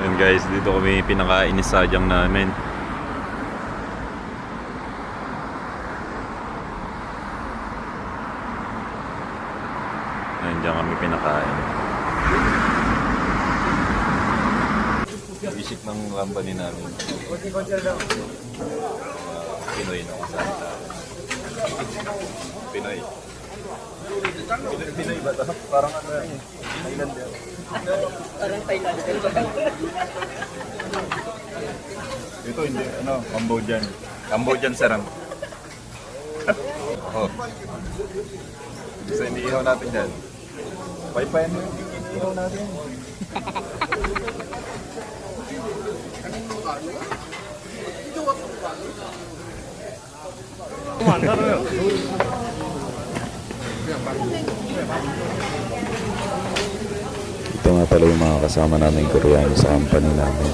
Ayan guys, dito kami pinaka-inisadyang namin. Ayan, dyan kami pinakain. Isip ng company namin. Pinoy na kasama. Pinoy. Pinoy ba ito? Parang ano yan. Thailand yan. Parang Thailand. Ito hindi, ano, Cambodian. Cambodian sarang. Oh. Gusto hindi ihaw natin dyan. Paypayan mo yung ihaw natin. Ito nga pala yung mga kasama namin Koreano sa company namin.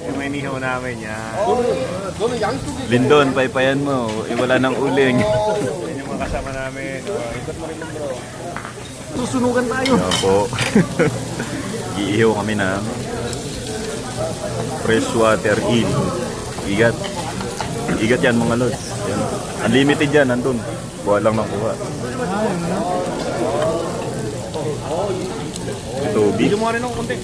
Yung may nihaw namin yan. Lindon, paypayan mo. Iwala ng uling. Yan yung mga kasama namin. Ikot mo rin yung bro. Susunugan tayo. Yan po. Iihaw kami ng freshwater eel. Igat. Igat yan mga lods. Yan. Unlimited yan, nandun. Kuha lang ng kuha. Ito, Video mo rin ng konti.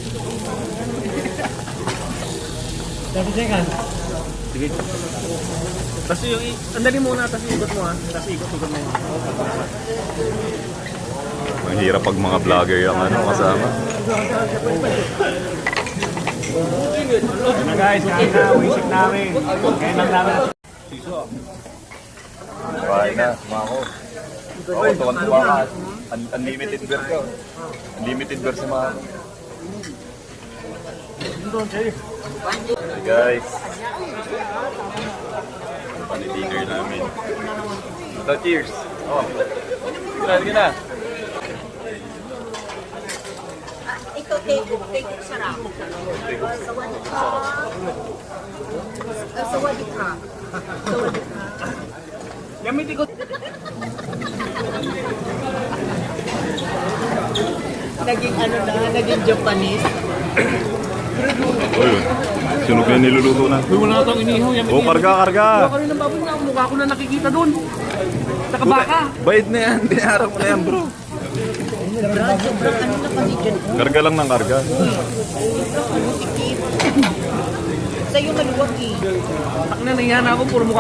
Sige. Tapos yung, andali muna, tapos ikot mo ha. Tapos ikot mo yun. mahirap pag mga vlogger yung ano kasama. Ano guys, kain na, wisik namin. Kain lang namin. Kain na, sumako. Oo, tuwan-tuwa ka. Unlimited beer ka. Unlimited beer si Mako. Hey guys. Pali-dinner namin. So, cheers. Oh. Sige na. Ito, take sarap. Sawadee ka. Sawadee ka. Sawadee ka. Yamit ikot. Naging ano na, naging Japanese. Oy, sunog na niluluto na. Uy, wala itong inihaw. Yamit Oh, karga. Wala ka rin ng baboy na. Mukha ko na nakikita doon. Sa kabaka. Bayad na yan. Binaharap mo na yan, bro. Brad, sobrang ano na paligid mo. Karga lang ng karga. Sa'yo maluwag eh. Tak na, nahiya na ako. Puro mukha